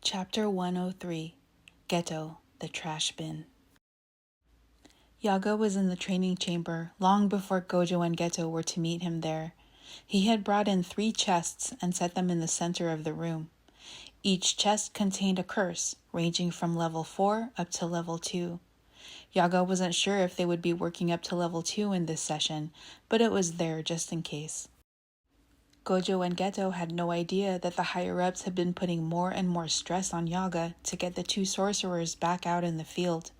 Chapter 103, Geto, the Trash Bin. Yaga was in the training chamber long before Gojo and Geto were to meet him there. He had brought in 3 chests and set them in the center of the room. Each chest contained a curse, ranging from level 4 up to level 2. Yaga wasn't sure if they would be working up to level 2 in this session, but it was there just in case. Gojo and Geto had no idea that the higher-ups had been putting more and more stress on Yaga to get the 2 sorcerers back out in the field.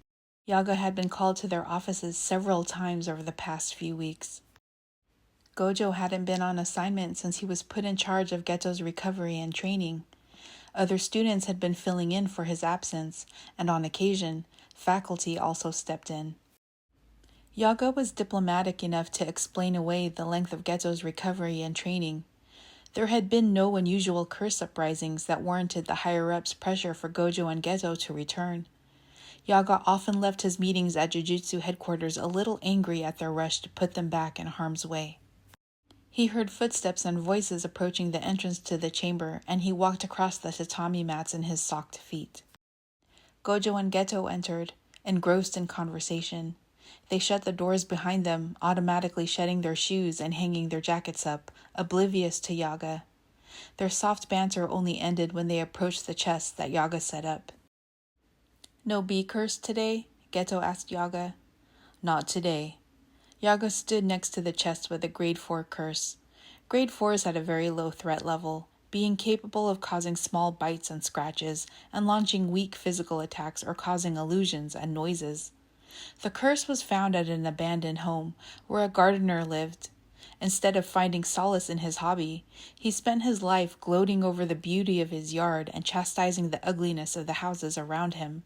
Yaga had been called to their offices several times over the past few weeks. Gojo hadn't been on assignment since he was put in charge of Geto's recovery and training. Other students had been filling in for his absence, and on occasion, faculty also stepped in. Yaga was diplomatic enough to explain away the length of Geto's recovery and training. There had been no unusual curse uprisings that warranted the higher-ups' pressure for Gojo and Geto to return. Yaga often left his meetings at Jujutsu headquarters a little angry at their rush to put them back in harm's way. He heard footsteps and voices approaching the entrance to the chamber, and he walked across the tatami mats in his socked feet. Gojo and Geto entered, engrossed in conversation. They shut the doors behind them, automatically shedding their shoes and hanging their jackets up, oblivious to Yaga. Their soft banter only ended when they approached the chest that Yaga set up. "No bee curse today?" Geto asked Yaga. "Not today." Yaga stood next to the chest with a grade 4 curse. Grade 4s had a very low threat level, being capable of causing small bites and scratches and launching weak physical attacks or causing illusions and noises. The curse was found at an abandoned home where a gardener lived. Instead of finding solace in his hobby, he spent his life gloating over the beauty of his yard and chastising the ugliness of the houses around him.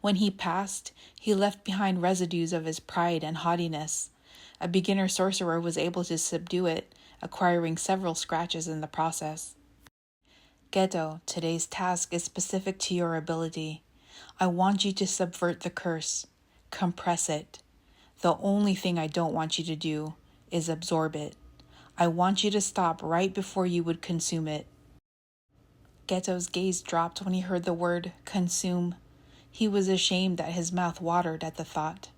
When he passed, he left behind residues of his pride and haughtiness. A beginner sorcerer was able to subdue it, acquiring several scratches in the process. "Geto, today's task is specific to your ability. I want you to subvert the curse. Compress it. The only thing I don't want you to do is absorb it. I want you to stop right before you would consume it." Geto's gaze dropped when he heard the word consume. He was ashamed that his mouth watered at the thought.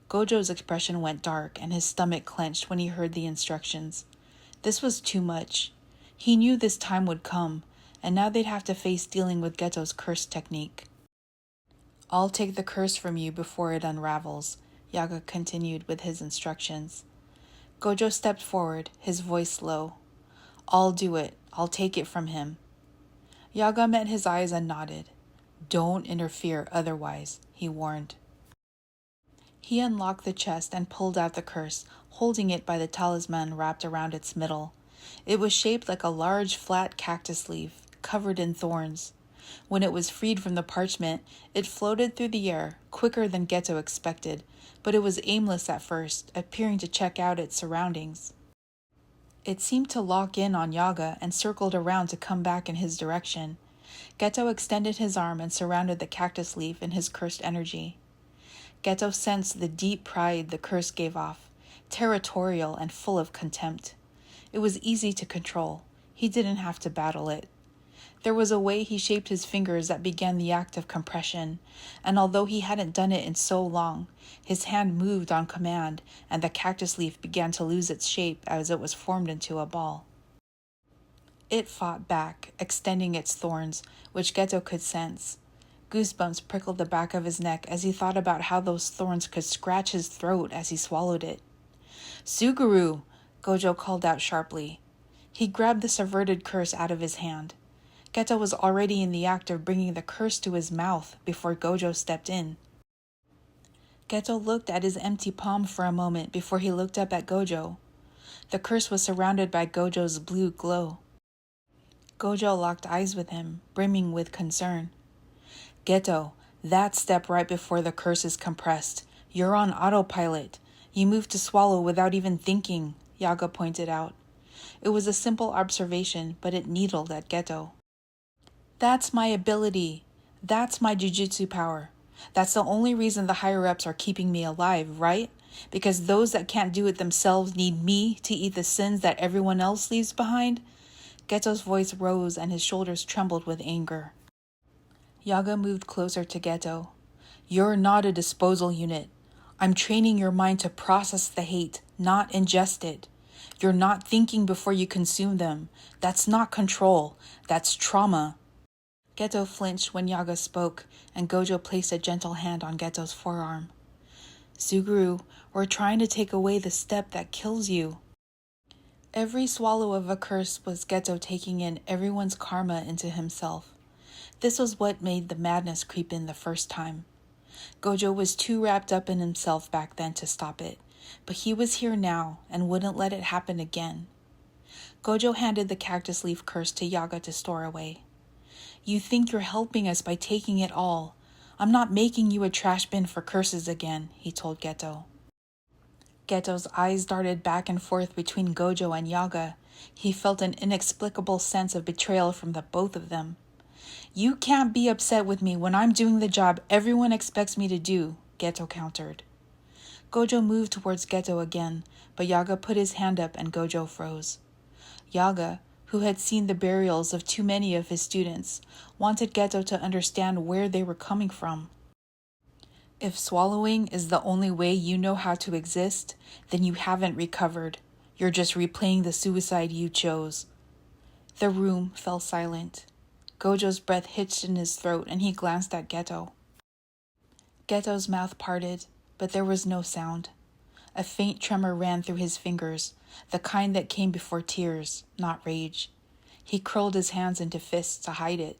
Gojo's expression went dark and his stomach clenched when he heard the instructions. This was too much. He knew this time would come, and now they'd have to face dealing with Geto's curse technique. "I'll take the curse from you before it unravels," Yaga continued with his instructions. Gojo stepped forward, his voice low. "I'll do it. I'll take it from him." Yaga met his eyes and nodded. "Don't interfere otherwise," he warned. He unlocked the chest and pulled out the curse, holding it by the talisman wrapped around its middle. It was shaped like a large, flat cactus leaf, covered in thorns. When it was freed from the parchment, it floated through the air, quicker than Geto expected, but it was aimless at first, appearing to check out its surroundings. It seemed to lock in on Yaga and circled around to come back in his direction. Geto extended his arm and surrounded the cactus leaf in his cursed energy. Geto sensed the deep pride the curse gave off, territorial and full of contempt. It was easy to control. He didn't have to battle it. There was a way he shaped his fingers that began the act of compression, and although he hadn't done it in so long, his hand moved on command, and the cactus leaf began to lose its shape as it was formed into a ball. It fought back, extending its thorns, which Geto could sense. Goosebumps prickled the back of his neck as he thought about how those thorns could scratch his throat as he swallowed it. "Suguru!" Gojo called out sharply. He grabbed the subverted curse out of his hand. Geto was already in the act of bringing the curse to his mouth before Gojo stepped in. Geto looked at his empty palm for a moment before he looked up at Gojo. The curse was surrounded by Gojo's blue glow. Gojo locked eyes with him, brimming with concern. "Geto, that step right before the curse is compressed. You're on autopilot. You move to swallow without even thinking," Yaga pointed out. It was a simple observation, but it needled at Geto. "That's my ability. That's my jujutsu power. That's the only reason the higher-ups are keeping me alive, right? Because those that can't do it themselves need me to eat the sins that everyone else leaves behind?" Geto's voice rose and his shoulders trembled with anger. Yaga moved closer to Geto. You're not a disposal unit. I'm training your mind to process the hate, not ingest it. You're not thinking before you consume them. That's not control. That's trauma. Geto flinched when Yaga spoke, and Gojo placed a gentle hand on Geto's forearm. Suguru, we're trying to take away the step that kills you. Every swallow of a curse was Geto taking in everyone's karma into himself. This was what made the madness creep in the first time. Gojo was too wrapped up in himself back then to stop it, but he was here now and wouldn't let it happen again. Gojo handed the cactus leaf curse to Yaga to store away. You think you're helping us by taking it all. I'm not making you a trash bin for curses again, he told Geto. Geto's eyes darted back and forth between Gojo and Yaga. He felt an inexplicable sense of betrayal from the both of them. You can't be upset with me when I'm doing the job everyone expects me to do, Geto countered. Gojo moved towards Geto again, but Yaga put his hand up and Gojo froze. Yaga, who had seen the burials of too many of his students, wanted Geto to understand where they were coming from. If swallowing is the only way you know how to exist, then you haven't recovered. You're just replaying the suicide you chose. The room fell silent. Gojo's breath hitched in his throat and he glanced at Geto. Geto's mouth parted, but there was no sound. A faint tremor ran through his fingers, the kind that came before tears, not rage. He curled his hands into fists to hide it.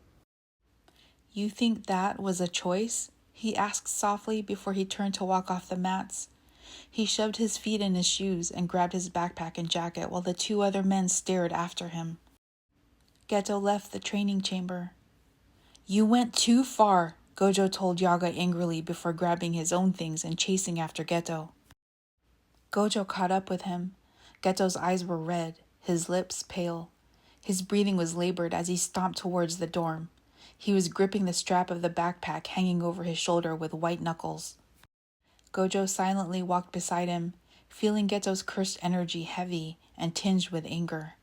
You think that was a choice? He asked softly before he turned to walk off the mats. He shoved his feet in his shoes and grabbed his backpack and jacket while the two other men stared after him. Geto left the training chamber. You went too far, Gojo told Yaga angrily before grabbing his own things and chasing after Geto. Gojo caught up with him. Geto's eyes were red, his lips pale. His breathing was labored as he stomped towards the dorm. He was gripping the strap of the backpack hanging over his shoulder with white knuckles. Gojo silently walked beside him, feeling Geto's cursed energy heavy and tinged with anger.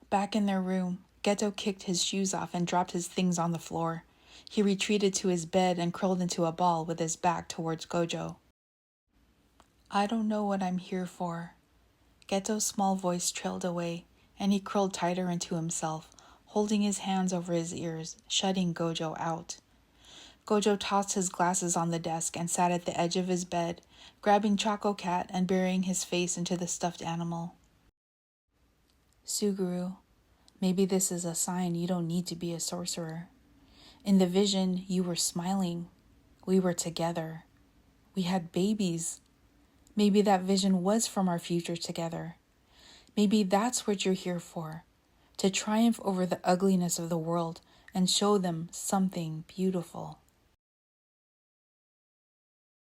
Back in their room, Geto kicked his shoes off and dropped his things on the floor. He retreated to his bed and curled into a ball with his back towards Gojo. I don't know what I'm here for. Geto's small voice trailed away, and he curled tighter into himself, holding his hands over his ears, shutting Gojo out. Gojo tossed his glasses on the desk and sat at the edge of his bed, grabbing Choco Cat and burying his face into the stuffed animal. Suguru, maybe this is a sign you don't need to be a sorcerer. In the vision, you were smiling. We were together. We had babies. Maybe that vision was from our future together. Maybe that's what you're here for, to triumph over the ugliness of the world and show them something beautiful.